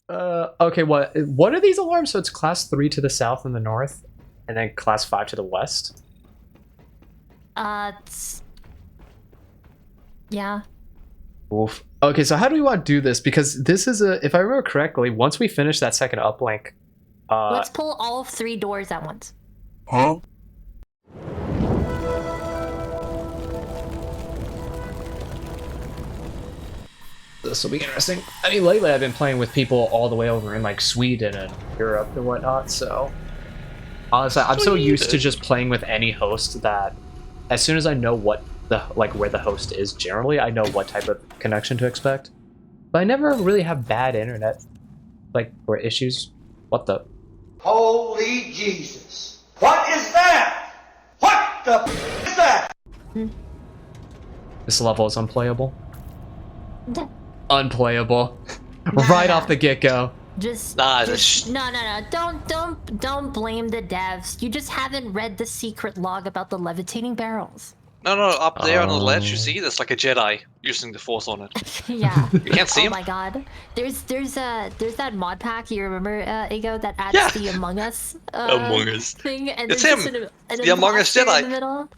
Okay, what are these alarms? So it's class 3 to the south and the north, and then class 5 to the west? Yeah. Oof. Okay, so how do we want to do this? Because this is if I remember correctly, once we finish that second uplink, Let's pull all 3 doors at once. Huh? this will be interesting. I mean, lately I've been playing with people all the way over in like Sweden and Europe and whatnot, so honestly, I'm so used to just playing with any host that as soon as I know what where the host is generally, I know what type of connection to expect. But I never really have bad internet, or issues. What the? Holy Jesus! What is that? What the is that? This level is unplayable. Unplayable. Right off the get-go. No. Don't blame the devs. You just haven't read the secret log about the levitating barrels. No, up there on the ledge, you see? There's like a Jedi using the Force on it. Yeah. You can't see him? Oh my god. There's that mod pack, you remember, Ego, that adds the Among Us thing? And it's him! The Among Us Jedi! In the middle.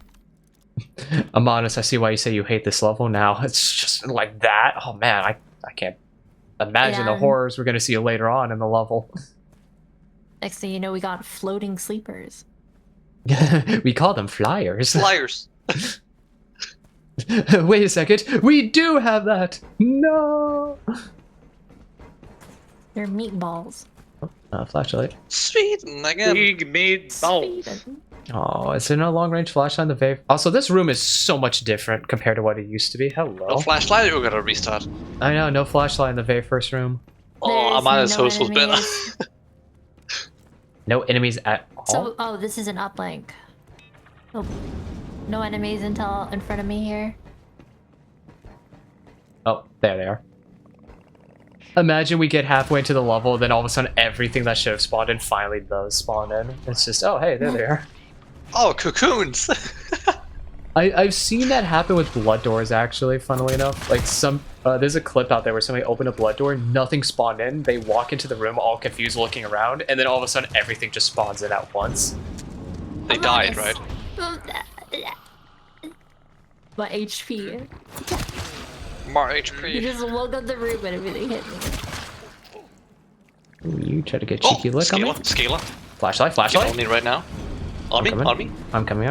Amonis, I see why you say you hate this level now. It's just like that. Oh man, I can't imagine the horrors we're gonna see later on in the level. Next thing you know, we got floating sleepers. We call them flyers. Flyers. Wait a second, we do have that! No! They're meatballs. Flashlight. Sweden again. Big meatballs. Oh, is there no long-range flashlight in the Vave? Also, this room is so much different compared to what it used to be. Hello. No flashlight, we're gonna restart. I know, no flashlight in the Vave first room. Oh, Amana's host was better. No enemies at all? So, this is an uplink. Oh, no enemies until in front of me here. Oh, there they are. Imagine we get halfway into the level, then all of a sudden everything that should have spawned in finally does spawn in. It's just, oh hey, there they are. Oh, cocoons! I've seen that happen with blood doors actually, funnily enough. Like there's a clip out there where somebody opened a blood door, nothing spawned in, they walk into the room all confused looking around, and then all of a sudden everything just spawns in at once. They died, right? My HP. More HP. You just woke up the room and everything hit me. Ooh, you try to get a cheeky look on me? Scaler. Flashlight. On me right now. On me. I'm coming.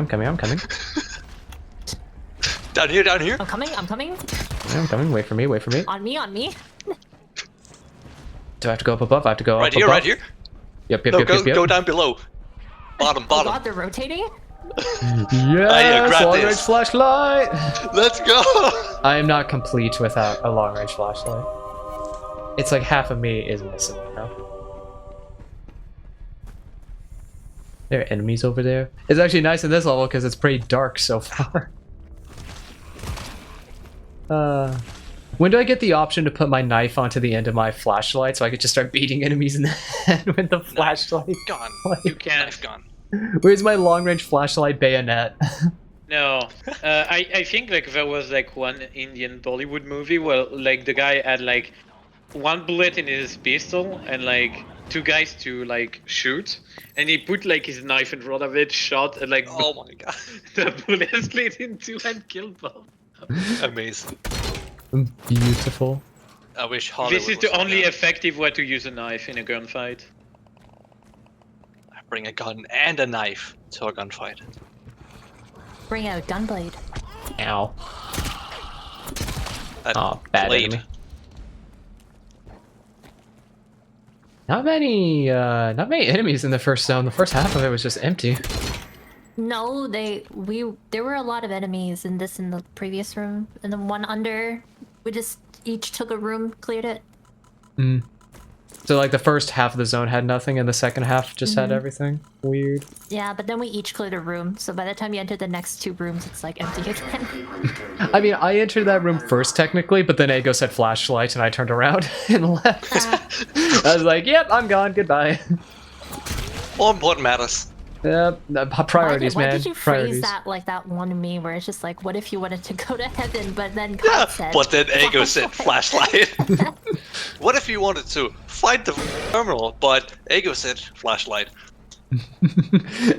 Down here. I'm coming. I'm coming, wait for me. On me. Do I have to go up above? I have to go right up above? Right here. Yep. Go down below. Bottom. Oh god, they're rotating? Yes, long-range flashlight! Let's go! I am not complete without a long-range flashlight. It's like half of me is missing, you know? There are enemies over there. It's actually nice in this level because it's pretty dark so far. When do I get the option to put my knife onto the end of my flashlight so I could just start beating enemies in the head with the flashlight? Gone. You can't. Knife gone. Where's my long-range flashlight bayonet? No, I think like there was like one Indian Bollywood movie where like the guy had like one bullet in his pistol and like 2 guys to like shoot, and he put like his knife in front of it, shot, and like oh my god, the bullet slid into and killed both. Amazing. Beautiful. I wish Hollywood This is was the only there. effective way to use a knife in a gunfight. Bring a gun and a knife to a gunfight. Bring out Gunblade. Ow. That bad blade. enemy. Not many enemies in the first zone. The first half of it was just empty. No, there were a lot of enemies in the previous room, and the one under, we just each took a room, cleared it. So like the first half of the zone had nothing, and the second half just had everything. Weird. Yeah, but then we each cleared a room, so by the time you enter the next 2 rooms, it's like empty again. I mean, I entered that room first technically, but then Ego said flashlight, and I turned around and left. I was like, "Yep, I'm gone. Goodbye." All important matters. Priorities, why man. did you Priorities. phrase that like that one meme where it's just like, what if you wanted to go to heaven, but then Yeah, God said, but then Ego said flashlight. What if you wanted to find the terminal, but Ego said flashlight?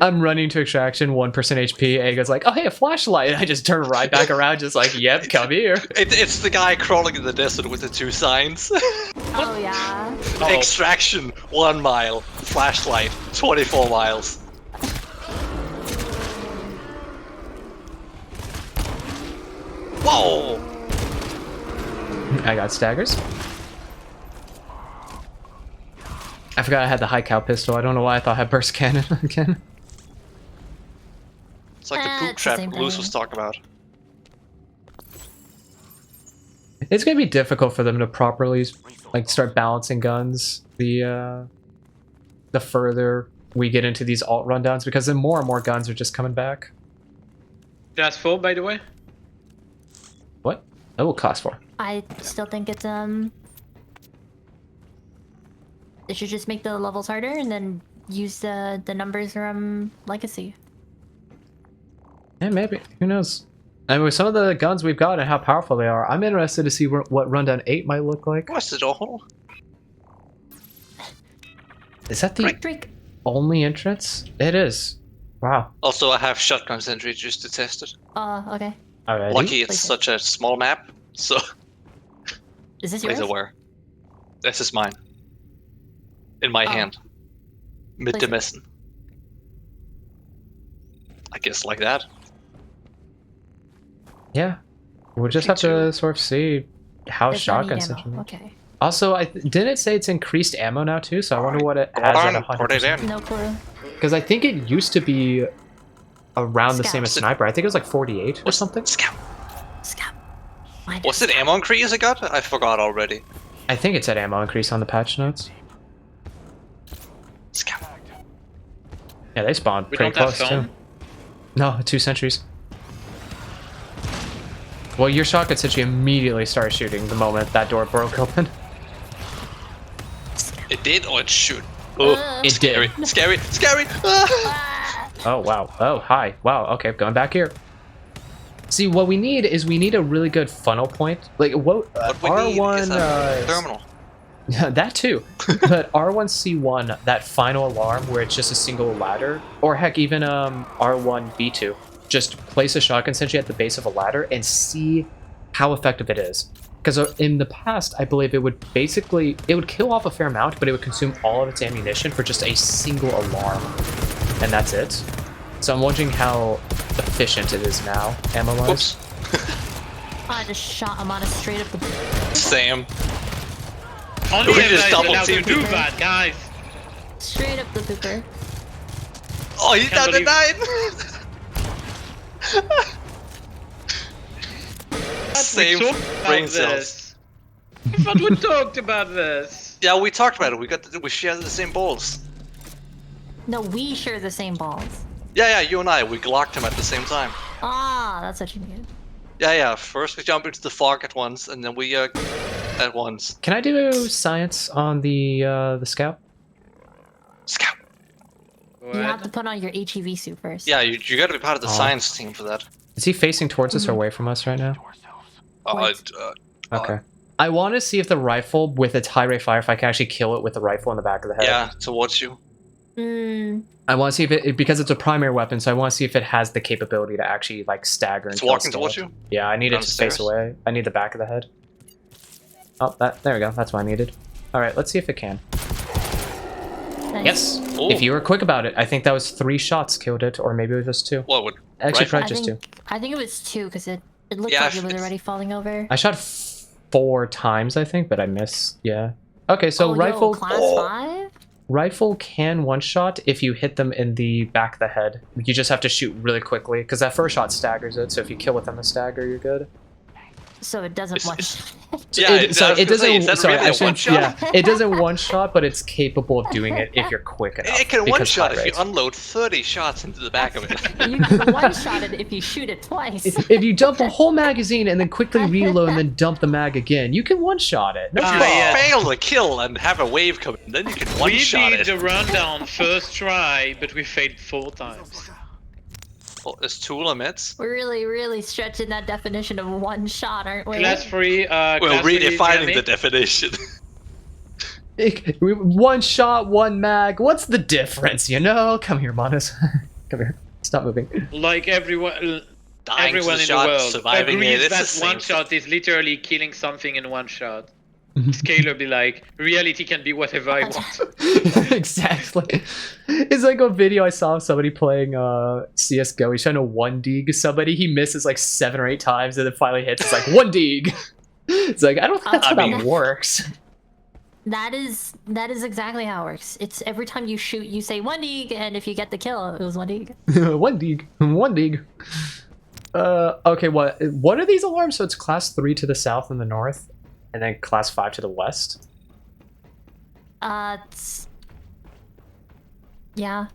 I'm running to extraction, 1% HP. Ego's like, oh hey, a flashlight. And I just turn right back around, just like, yep, come here. It's the guy crawling in the desert with the 2 signs. oh yeah. Uh-oh. Extraction, 1 mile. Flashlight, 24 miles. Whoa! I got staggers. I forgot I had the high cow pistol. I don't know why I thought I had burst cannon again. It's like the poop It's the trap same Luz thing. was talking about. It's gonna be difficult for them to properly like start balancing guns the further we get into these alt rundowns, because then more and more guns are just coming back. Class 4, by the way. What? That will cost 4. I still think it's They should just make the levels harder and then use the numbers from Legacy. Yeah, maybe. Who knows? I mean, with some of the guns we've got and how powerful they are, I'm interested to see what Rundown 8 might look like. What's it all? Is that the Drake. only entrance? It is. Wow. Also, I have shotgun sentry just to test it. Okay. Alrighty. Lucky it's Place it. such a small map, so Is this yours? please aware. This is mine. In my Oh. hand. Mit Place dem it. Essen. I guess like that. Yeah. We'll just Me have to too. sort of see how There's not shotgun any ammo. situation. Okay. Also, didn't it say it's increased ammo now too? So I wonder what it has at Put it 100%. in. No clue. Because I think it used to be around the same as Scout. sniper. I think it was like 48 or something. Scout. Scout. Mine What's is- it ammo increase I got? I forgot already. I think it said ammo increase on the patch notes. Scout. Yeah, they spawned We pretty don't have close film. too. No, 2 sentries. Well, your shotgun sentry immediately started shooting the moment that door broke open. It did or it shoot? Oh, It scary. did. Scary. Scary. Ah! Ah! Oh, wow. Oh, hi. Wow, okay, going back here. See, what we need is we need a really good funnel point. Like, what What we need R1... is a terminal. that too. But R1C1, that final alarm where it's just a single ladder, or heck, even R1B2, just place a shotgun sentry at the base of a ladder and see how effective it is. Because in the past, I believe it would kill off a fair amount, but it would consume all of its ammunition for just a single alarm. And that's it. So I'm wondering how efficient it is now, ammo-wise. Whoops. I just shot him on a straight up the. Same. Only We if just I double allowed to teamed do it. that, guys. Straight up the pooper. Oh, he's down to Can't 9! Same We talked brain about cells. this. I thought we talked about this. Yeah, we talked about it. We share the same balls. No, we share the same balls. Yeah, you and I. We glocked him at the same time. Ah, that's what you mean. Yeah. First we jump into the fog at once, and then we at once. Can I do science on the scout? Scout. You have to put on your HEV suit first. Yeah, you gotta be part of the Oh. science team for that. Is he facing towards us or away from us right now? What? Okay. I want to see if the rifle with its high rate fire, if I can actually kill it with the rifle in the back of the head. Yeah, towards you. I want to see if it, because it's a primary weapon, so I want to see if it has the capability to actually like stagger and It's kill a walking towards skeleton. you. Yeah, I need it to face Downstairs? away. I need the back of the head. Oh, there we go. That's what I needed. All right, let's see if it can. Nice. Yes. Ooh. If you were quick about it, I think that was 3 shots killed it, or maybe it was just 2. What would? Actually, rifle? probably just 2. I think it was 2 because it looked Yeah, like it was it's- already falling over. I shot 4 times, I think, but I missed. Yeah. Okay, so oh, rifle. Yo, class 5? Rifle can one-shot if you hit them in the back of the head. You just have to shoot really quickly, because that first shot staggers it, so if you kill within the stagger, you're good. so it doesn't one. Yeah, it doesn't. Is that Sorry, really I a shouldn't. one-shot? Yeah, it doesn't one shot, but it's capable of doing it if you're quick enough. It can because one shot high if you rates. unload unload 30 shots into the back of it. You can one shot it if you shoot it twice. If you dump a whole magazine and then quickly reload and then dump the mag again, you can one shot it. No If you problem. yeah. fail the kill and have a wave come in, then you can one We shot did it. the rundown first try, but we failed 4 times. Well, there's 2 limits. We're really stretching that definition of one shot, aren't we? Class 3, We're class 3, redefining Jeremy? the definition. One shot, one mag. What's the difference? You know? Come here, Manus. Come here. Stop moving. Like everyone Dying to the in the shot, world surviving agrees it, it's the that one same shot is literally killing something in one shot. Scalar be like, reality can be whatever I want. Exactly. It's like a video I saw of somebody playing CSGO. He's trying to 1-dig somebody. He misses like 7 or 8 times and then finally hits. It's like 1-dig. It's like, I don't think that's how that works. That is exactly how it works. It's every time you shoot, you say 1-dig, and if you get the kill, it was 1-dig. 1-dig. 1-dig. Okay, what are these alarms? So it's class 3 to the south and the north, and then class 5 to the west? Yeah.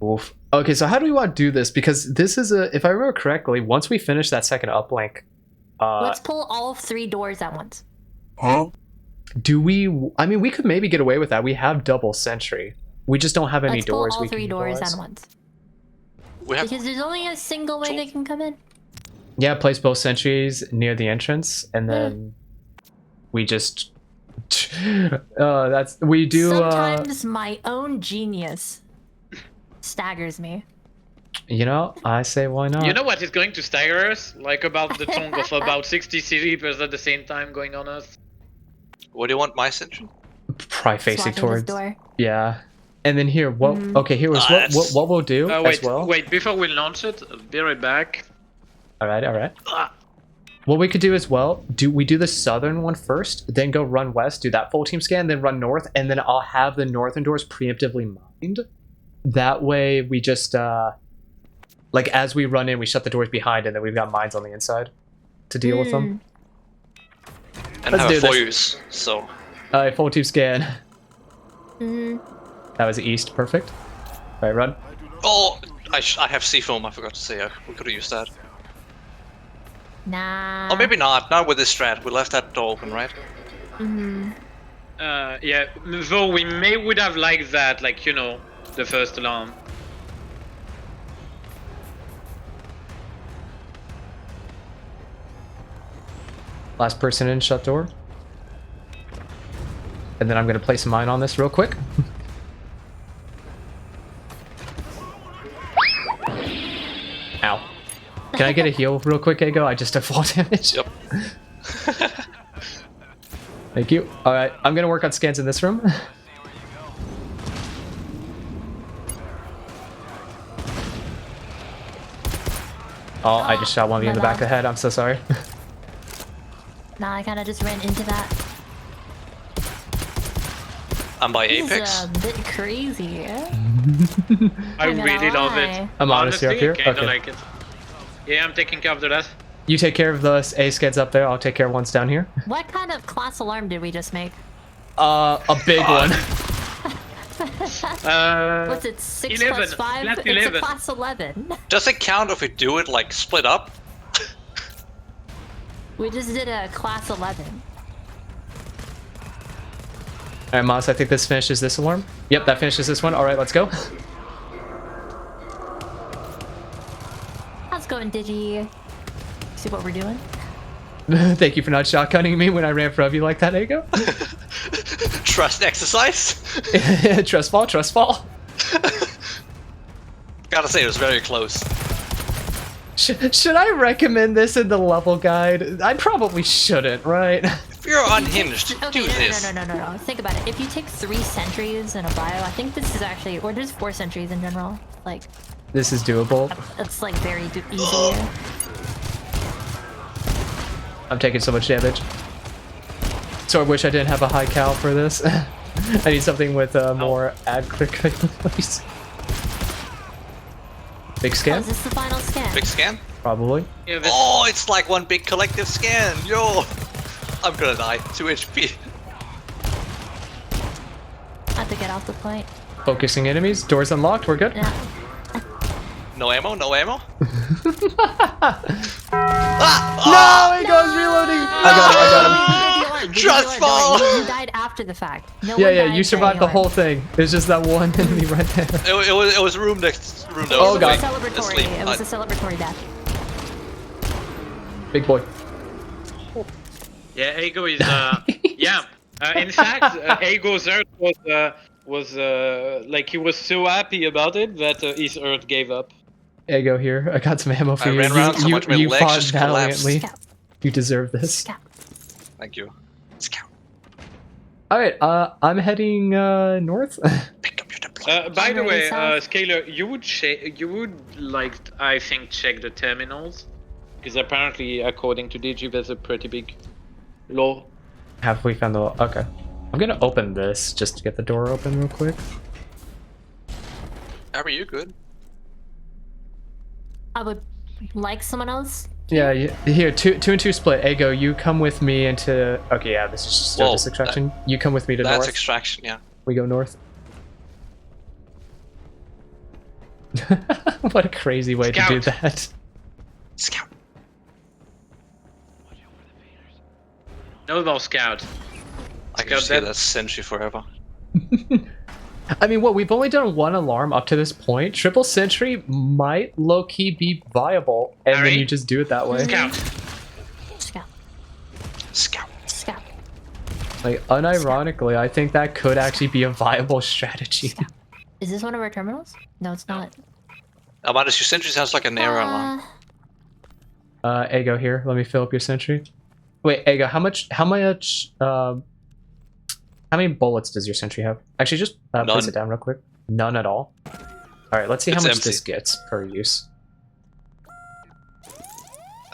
Oof. Okay, so how do we want to do this? Because this is if I remember correctly, once we finish that second uplink, Let's pull all 3 doors at once. do we? I mean, we could maybe get away with that. We have double sentry. We just don't have any Let's doors. pull all we 3 can doors utilize. at once. We have Because there's only a single way they can come in. Yeah, place both sentries near the entrance, and then we just. We do. Sometimes my own genius staggers me. You know, I say why not? You know what is going to stagger us? Like about the tongue of about 60 sleepers at the same time going on us. What do you want, my sentry? Probably facing Swatting this towards. door. Yeah, and then here, what? Okay, here was what we'll do as well. Wait, before we launch it, I'll be right back. All right. What we could do as well, we do the southern one first, then go run west, do that full team scan, then run north, and then I'll have the northern doors preemptively mined. That way we just, like as we run in, we shut the doors behind, and then we've got mines on the inside to deal with them. And Let's have do a this. foils, so... All right, full team scan. Mm-hmm. That was east, perfect. All right, run. Oh, I have C-foam, I forgot to say. We could have used that. Nah. Or maybe not, not with this strat. We left that door open, right? Yeah, though we would have liked that, like, you know, the first alarm. Last person in, shut door. And then I'm gonna place a mine on this real quick. Ow. Can I get a heal real quick, Ego? I just took fall damage. Yep. Thank you. Alright, I'm gonna work on scans in this room. Oh, I just shot one of you in the back of the head. I'm so sorry. Nah, I kind of just ran into that. I'm by This Apex. is a bit crazy. Yeah? I Not really gonna love lie. it. I'm honestly up here? Kinda Okay. like it. Yeah, I'm taking care of the rest. You take care of the A scans up there. I'll take care of ones down here. What kind of class alarm did we just make? A big one. What's it? 6 11, plus 5? class It's 11. a class 11. Does it count if we do it, like, split up? We just did a class 11. Alright, Moss, I think this finishes this alarm. Yep, that finishes this one. Alright, let's go. How's it going, Digi? See what we're doing? Thank you for not shotgunning me when I ran from you like that, Ego. Trust exercise? Trust fall, trust fall. Gotta say, it was very close. Should I recommend this in the level guide? I probably shouldn't, right? If you're unhinged, Okay, do this. no. Think about it. If you take 3 sentries in a bio, I think this is actually, or there's 4 sentries in general. Like, This is doable. it's like very easy. I'm taking so much damage. So I wish I didn't have a high cal for this. I need something with more ad click, please. Big Oh, scan? is this the final scan? Big scan? Probably. Yeah, that's, Oh, it's like one big collective scan. Yo, I'm gonna die. 2 HP. I have to get off the point. Focusing enemies. Doors unlocked. We're good. Yeah. No ammo. No ammo. No, he goes reloading. I got him. Trust fall. You died after the fact. No Yeah, one yeah. died You survived the anywhere. whole thing. There's just that one enemy right there. It was room next room. That Oh, was God. awake, Celebratory. asleep. It was a celebratory death. Big boy. yeah, Ego is yeah. In fact, Ego's Earth was like he was so happy about it that his Earth gave up. Ego here. I got some ammo for I you. ran around so you much my you legs fought just collapsed. valiantly. Scout. You deserve this. Scout. Thank you. Scout. All right. I'm heading north. Pick up your deploy. By the Alright, way, so- Scaler, you would like I think check the terminals because apparently according to Digi there's a pretty big law. Have we found the? Okay. I'm gonna open this just to get the door open real quick. Are you good? I would like someone else. Yeah. Here, two and two split. Ego, you come with me into. Okay. Yeah. This is just Whoa, this extraction. You come with me to That's north. extraction. Yeah. We go north. What a crazy way to do Scout. that. Scout. No more scout. I can Scout just hear dead. that sentry forever. I mean, what we've only done one alarm up to this point. Triple sentry might low key be viable, and then Harry? you just do it that way. Scout. Scout. Scout. Scout. Like, unironically, I think that could actually be a viable strategy. Is this one of our terminals? No, it's not. Amadeus, your sentry sounds like an error alarm. Ego here. Let me fill up your sentry. Wait, Ego, how many bullets does your sentry have? Actually, just place None. it down real quick. None at all. All right, let's see how It's much empty. this gets per use.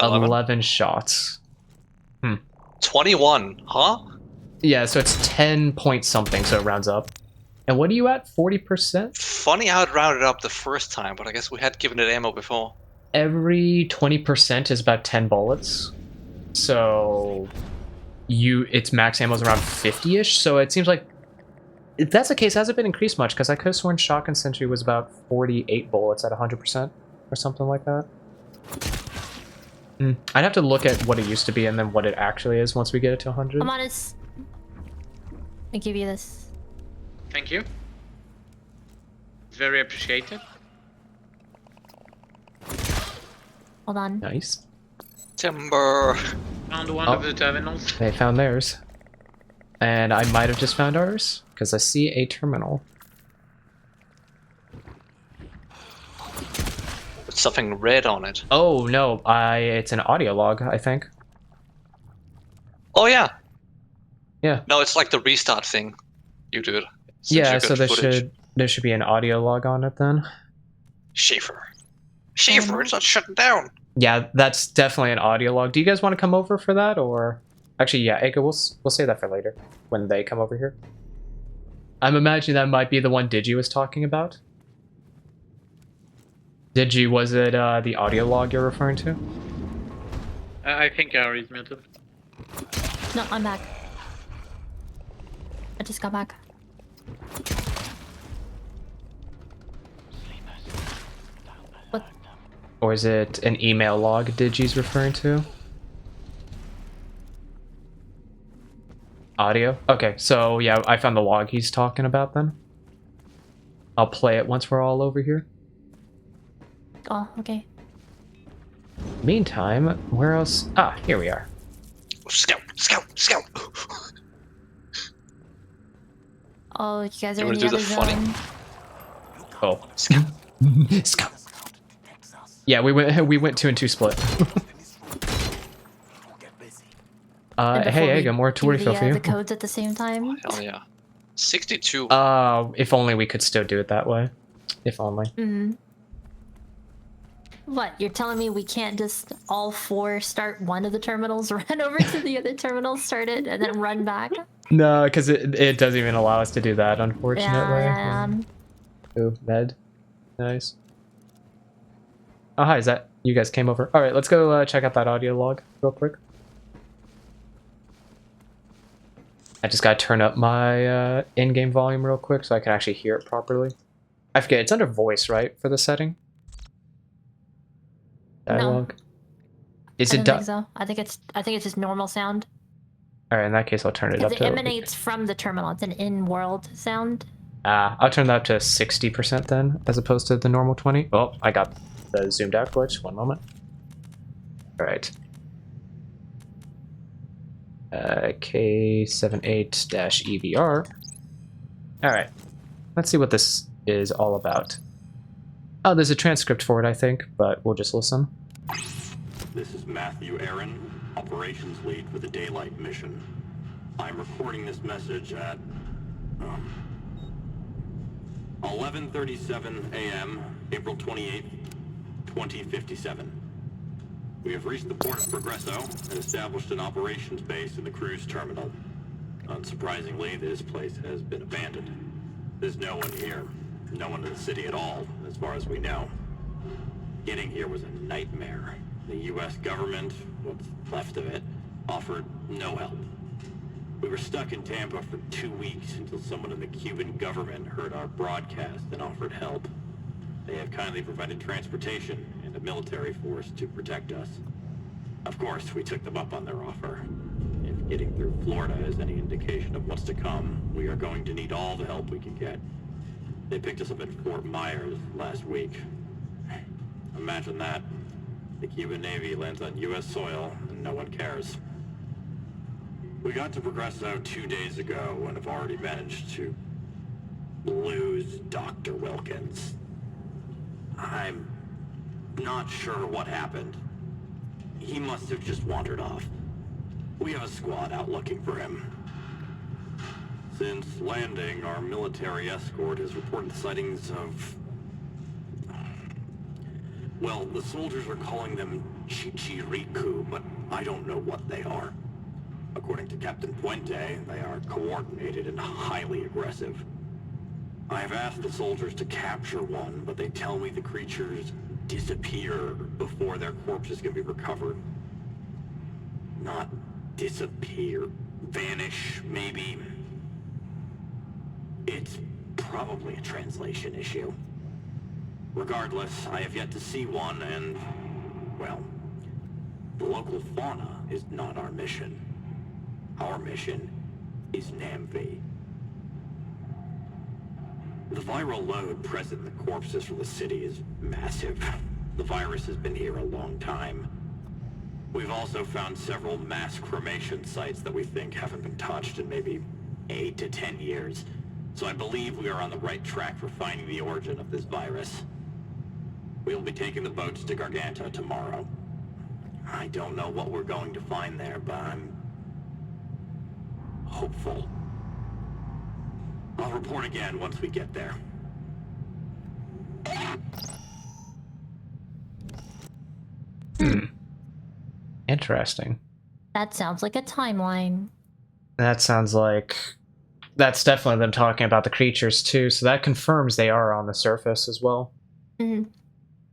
11? 11 shots. 21, huh? Yeah, so it's 10 point something, so it rounds up. And what are you at? 40%? Funny how it rounded up the first time, but I guess we had given it ammo before. Every 20% is about 10 bullets. So its max ammo is around 50-ish, so it seems like if that's the case, it hasn't been increased much, because I could have sworn shotgun sentry was about 48 bullets at 100% or something like that. I'd have to look at what it used to be and then what it actually is once we get it to 100. I'm honest. I give you this. Thank you. Very appreciated. Hold on. Nice. Timber. Found one Oh. of the terminals. They found theirs. And I might have just found ours, because I see a terminal. With something red on it. Oh, no, it's an audio log, I think. Oh, yeah. Yeah. No, it's like the restart thing. You do it. Since Yeah, you so got there footage. should be an audio log on it then. Schaefer. Schaefer, it's not shutting down. Yeah, that's definitely an audio log. Do you guys want to come over for that, or actually, yeah, Eka, we'll save that for later when they come over here. I'm imagining that might be the one Digi was talking about. Digi, was it the audio log you're referring to? I think Harry is muted. No, I'm back. I just got back. What? Or is it an email log Digi's referring to? Audio? Okay, so yeah, I found the log he's talking about then. I'll play it once we're all over here. Oh, okay. Meantime, where else? Ah, here we are. Scout, scout, scout. Oh, you guys You are in wanna the do other the funny? zone. Oh, Scout. Scout. Yeah, we went 2 and 2 split. And before hey, we Ega, more do tour refill for you. the codes at the same time. Hell yeah. 62. If only we could still do it that way. If only. Mm-hmm. What? You're telling me we can't just all four start one of the terminals, run over to the other terminal, start it, and then run back? No, because it doesn't even allow us to do that, unfortunately. Yeah. Ooh, med. Nice. Oh, hi, is that You guys came over. All right, let's go check out that audio log real quick. I just gotta turn up my in-game volume real quick so I can actually hear it properly. I forget, it's under voice, right, for the setting? Dialogue? No. Is I it don't think so. I think it's just normal sound. Alright, in that case I'll turn it up Because it to... emanates from the terminal. It's an in-world sound. I'll turn that up to 60% then, as opposed to the normal 20. Oh, I got the zoomed out glitch. One moment. Alright. K78-EVR. Alright. Let's see what this is all about. Oh, there's a transcript for it, I think, but we'll just listen. This is Matthew Aaron, operations lead for the Daylight mission. I'm recording this message at 11:37 a.m., April 28th, 2057. We have reached the port of Progresso and established an operations base in the cruise terminal. Unsurprisingly, this place has been abandoned. There's no one here. No one in the city at all, as far as we know. Getting here was a nightmare. The U.S. government, what's left of it, offered no help. We were stuck in Tampa for 2 weeks until someone in the Cuban government heard our broadcast and offered help. They have kindly provided transportation and a military force to protect us. Of course, we took them up on their offer. If getting through Florida is any indication of what's to come, we are going to need all the help we can get. They picked us up at Fort Myers last week. Imagine that. The Cuban Navy lands on U.S. soil and no one cares. We got to Progresso 2 days ago and have already managed to lose Dr. Wilkins. I'm not sure what happened. He must have just wandered off. We have a squad out looking for him. Since landing, our military escort has reported sightings of... Well, the soldiers are calling them Chichiriku, but I don't know what they are. According to Captain Puente, they are coordinated and highly aggressive. I have asked the soldiers to capture one, but they tell me the creatures disappear before their corpses can be recovered. Not disappear, vanish, maybe. It's probably a translation issue. Regardless, I have yet to see one, and, well, the local fauna is not our mission. Our mission is Namvi. The viral load present in the corpses from the city is massive. The virus has been here a long time. We've also found several mass cremation sites that we think haven't been touched in maybe 8 to 10 years. So I believe we are on the right track for finding the origin of this virus. We'll be taking the boats to Garganta tomorrow. I don't know what we're going to find there, but I'm hopeful. I'll report again once we get there. Interesting. That sounds like a timeline. That sounds like... That's definitely them talking about the creatures too, so that confirms they are on the surface as well. Mm-hmm.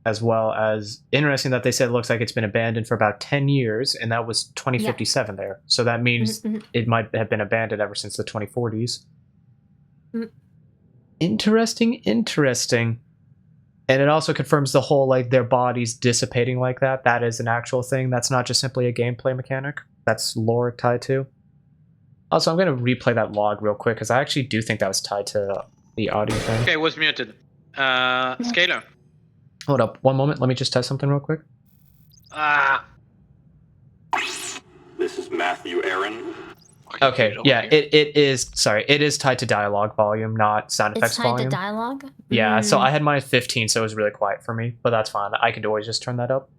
As well as, interesting that they said it looks like it's been abandoned for about 10 years, and that was 2057 there. So that means it might have been abandoned ever since the 2040s. Interesting. And it also confirms the whole, like, their bodies dissipating like that. That is an actual thing. That's not just simply a gameplay mechanic. That's lore tied to. Also, I'm going to replay that log real quick, because I actually do think that was tied to the audio thing. Okay, it was muted. Scalar. Hold up, one moment. Let me just test something real quick. This is Matthew Aaron. Okay, yeah, it is. Sorry, it is tied to dialogue volume, not sound effects It's tied volume. to dialogue? Yeah, so I had mine at 15, so it was really quiet for me, but that's fine. I could always just turn that up.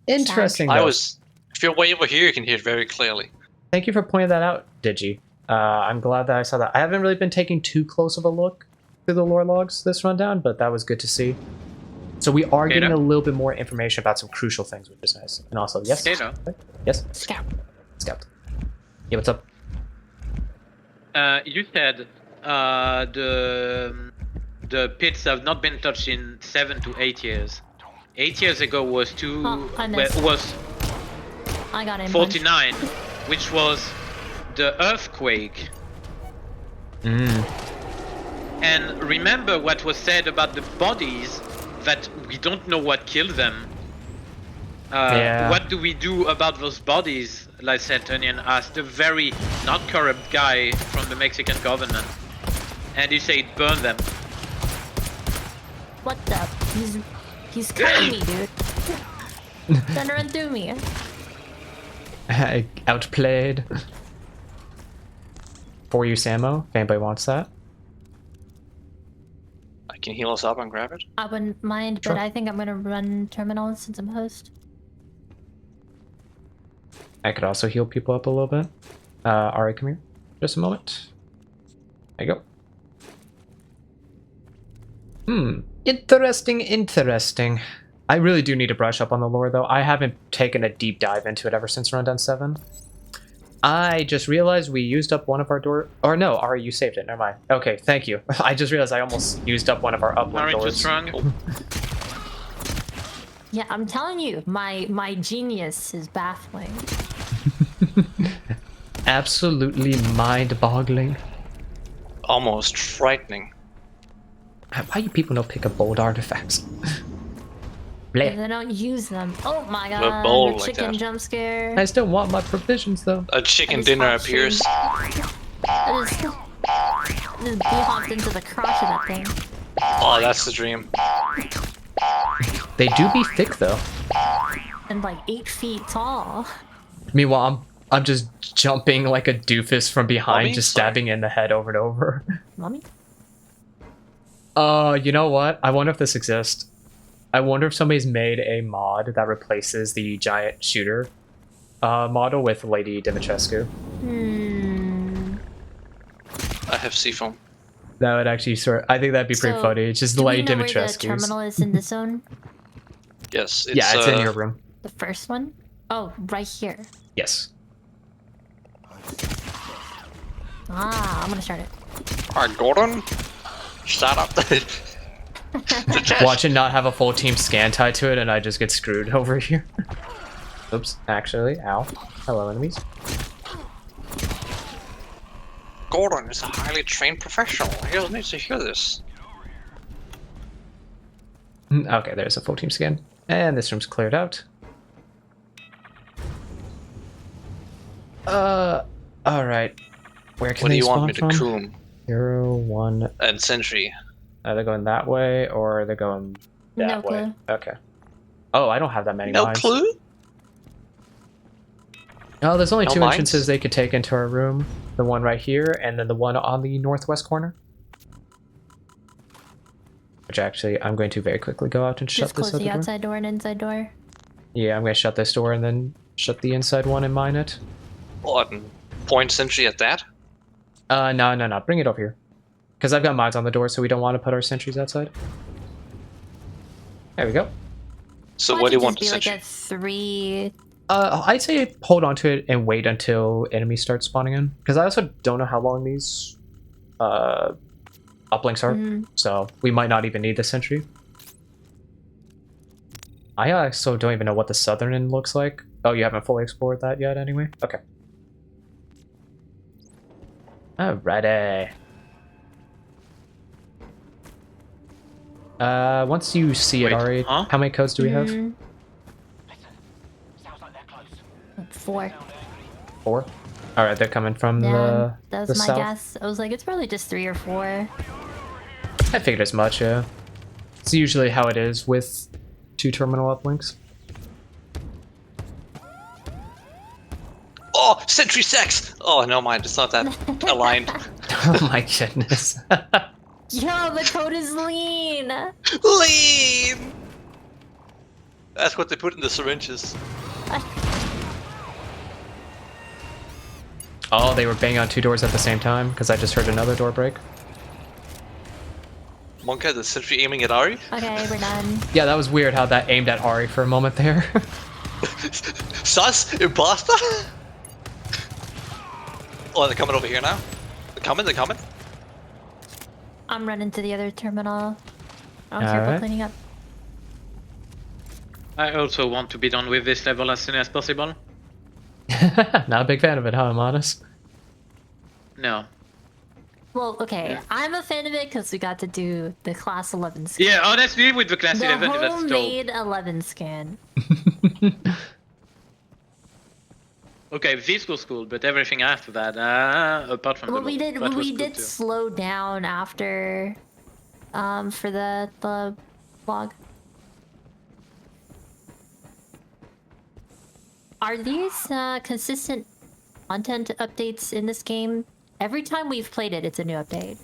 Interesting. Though. If you're way over here, you can hear it very clearly. Thank you for pointing that out, Digi. I'm glad that I saw that. I haven't really been taking too close of a look through the lore logs this rundown, but that was good to see. So we are getting a little bit more information about some crucial things, which is nice. And also, yes? Yes? Scout. Yeah, what's up? You said the pits have not been touched in 7 to 8 years. 8 years ago was I missed. was I got in. 49, which was the earthquake. And remember what was said about the bodies, that we don't know what killed them. Yeah. What do we do about those bodies? Lycetonian asked a very not corrupt guy from the Mexican government. And he said burn them. What the? He's killing me, dude. Trying to run through me. Outplayed. For you, Samo, if anybody wants that. I can heal us up and grab it. I wouldn't mind, Sure. but I think I'm gonna run terminal since I'm host. I could also heal people up a little bit. Ari, come here. Just a moment. There you go. Interesting. I really do need to brush up on the lore, though. I haven't taken a deep dive into it ever since Rundown 7. I just realized we used up one of our door... Or no, Ari, you saved it. Never mind. Okay, thank you. I just realized I almost used up one of our uplink Aren't you doors. strong? Yeah, I'm telling you, my genius is baffling. Absolutely mind-boggling. Almost frightening. Why do people don't pick up bold artifacts? Because Bleh. I don't use them. Oh my They're god, bold the like chicken that. jump scare. I still want my provisions, though. A chicken just dinner hopped appears. I just bee-hopped into the crotch of that thing. Oh, that's the dream. They do be thick, though. And like 8 feet tall. Meanwhile, I'm just jumping like a doofus from behind, Mommy? just Sorry. stabbing in the head over and over. Mommy? You know what? I wonder if this exists. I wonder if somebody's made a mod that replaces the giant shooter model with Lady Dimitrescu. I have seafoam. That would actually I think that'd be pretty So, funny. It's just Do we Lady know where the Dimitrescu's. terminal is in the zone? Yes, it's, Yeah, it's in your room. The first one? Oh, right here. Yes. Ah, I'm gonna start it. Alright, Gordon. Shut up. Watch it not have a full team scan tied to it, and I just get screwed over here. Oops, actually, ow. Hello, enemies. Gordon is a highly trained professional. He needs to hear this. Okay, there's a full team scan. And this room's cleared out. Alright. Where can What do they you want spawn me to from? coom? 0, 1. And Sentry. Are they going that way, or are they going that No way? clue. Okay. Oh, I don't have that many No mines. clue? Oh, there's only No 2 mines? entrances they could take into our room. The one right here, and then the one on the northwest corner. Which actually, I'm going to very quickly go out and shut Just this close other the door. outside door and inside door. Yeah, I'm going to shut this door and then shut the inside one and mine it. What? And point Sentry at that? No. Bring it over here. Because I've got mines on the door, so we don't want to put our sentries outside. There we go. So Why what do you don't want just be Sentry? like a 3... I'd say hold on to it and wait until enemies start spawning in. Because I also don't know how long these uplinks are. So we might not even need the sentry. I also don't even know what the southern end looks like. Oh, you haven't fully explored that yet anyway? Okay. Alrighty. Once you see Wait, it, Ari, huh? how many codes do we have? 4. 4? Alright, they're coming from Yeah, that the was my south. guess. I was like, it's probably just 3 or 4. I figured as much, yeah. It's usually how it is with 2 terminal uplinks. Oh, Sentry sex! Oh, no mind, it's not that aligned. Oh my goodness. Yo, the code is lean! Lean! That's what they put in the syringes. Oh, they were banging on 2 doors at the same time, because I just heard another door break. Monk had the Sentry aiming at Ari. Okay, we're done. Yeah, that was weird how that aimed at Ari for a moment there. Sus? Imposter? Oh, they're coming over here now. They're coming. I'm running to the other terminal. I don't care about Alright. cleaning up. I also want to be done with this level as soon as possible. Not a big fan of it, huh? I'm honest. No. Well, okay, I'm a fan of it because we got to do the class 11 scan. Yeah, honestly, with the class The 11, that's dope. homemade 11 scan. Okay, this was cool, but everything after that, apart from Well, the we law, did that was we cool did too. slow down after, for the vlog. Are these consistent content updates in this game? Every time we've played it, it's a new update.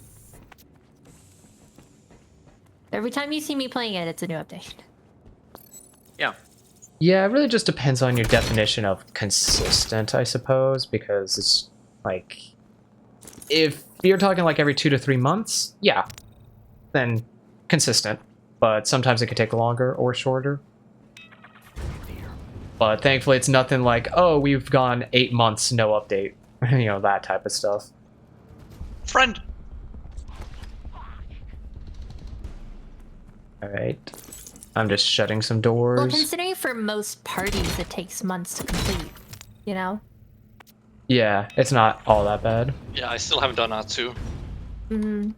Every time you see me playing it, it's a new update. Yeah. Yeah, it really just depends on your definition of consistent, I suppose, because it's like, if you're talking like every 2 to 3 months, yeah, then consistent. But sometimes it could take longer or shorter. But thankfully, it's nothing like, oh, we've gone 8 months, no update. You know, that type of stuff. Friend. Alright. I'm just shutting some Well, doors. considering for most parties it takes months to complete, you know? Yeah, it's not all that bad. Yeah, I still haven't done R2. Mm-hmm.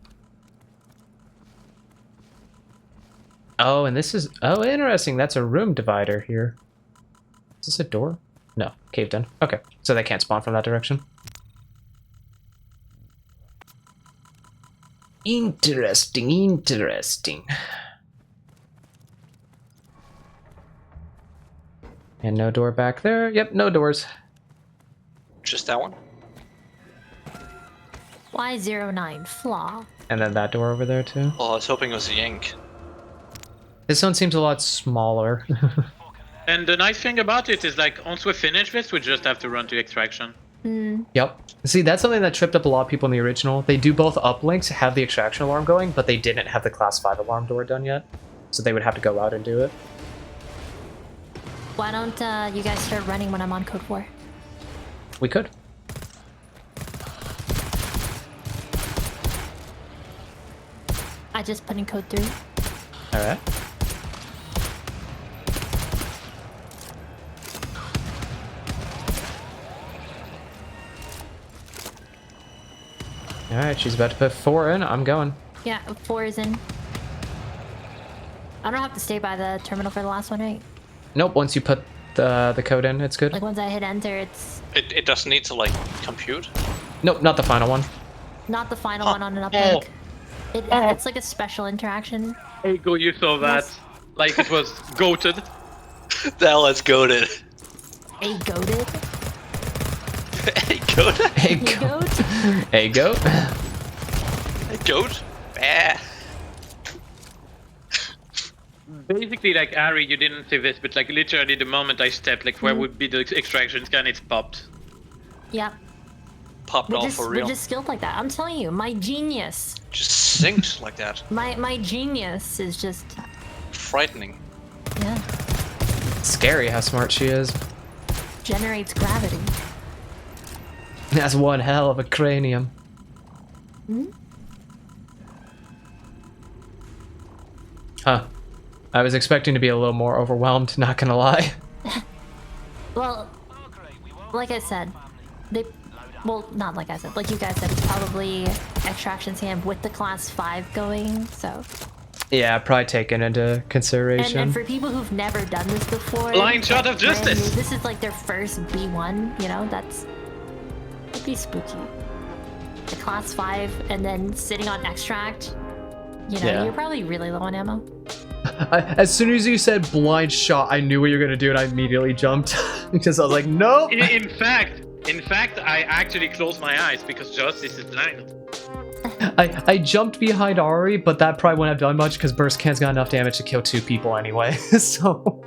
Oh, and this is... Oh, interesting. That's a room divider here. Is this a door? No, caved in. Okay, so they can't spawn from that direction. Interesting, interesting. And no door back there. Yep, no doors. Just that one? Y09 flaw. And then that door over there too. Oh, I was hoping it was a yank. This one seems a lot smaller. And the nice thing about it is, like, once we finish this, we just have to run to extraction. Yep. See, that's something that tripped up a lot of people in the original. They do both uplinks, have the extraction alarm going, but they didn't have the class 5 alarm door done yet. So they would have to go out and do it. Why don't you guys start running when I'm on code 4? We could. I just put in code 3. Alright. Alright, she's about to put 4 in. I'm going. Yeah, 4 is in. I don't have to stay by the terminal for the last one, right? Nope, once you put the code in, it's good. Like once I hit enter, it's It doesn't need to, like, compute. Nope, not the final one. not the final one on an uplink. It's like a special interaction. Hey, go, you saw that. Yes. Like, it was goated. The hell, let's goated. A goated? Hey, goat. Hey, A go. goat? Hey, go. Hey, goat. Ah. Basically, like, Ari, you didn't see this, but, like, literally the moment I stepped, like, where would be the extraction scan, it's popped. Yeah. Popped off for We're real. just skilled like that. I'm telling you, my genius. Just sinks like that. My genius is just, Frightening. yeah, Scary how smart she is. generates gravity. That's one hell of a cranium. Huh. I was expecting to be a little more overwhelmed, not gonna lie. Well, like I said, well, not like I said, like you guys said, it's probably extraction scan with the class 5 going, so. Yeah, probably taken into consideration. And for people who've never done this before, Blind shot like, of justice! brand new, this is like their first B1, you know, that'd be spooky. The class 5 and then sitting on extract, you know, Yeah. you're probably really low on ammo. As soon as you said blind shot, I knew what you were gonna do, and I immediately jumped because I was like, nope. In fact, I actually closed my eyes because Justice is blind. I jumped behind Ari, but that probably wouldn't have done much because burst can's got enough damage to kill 2 people anyway. So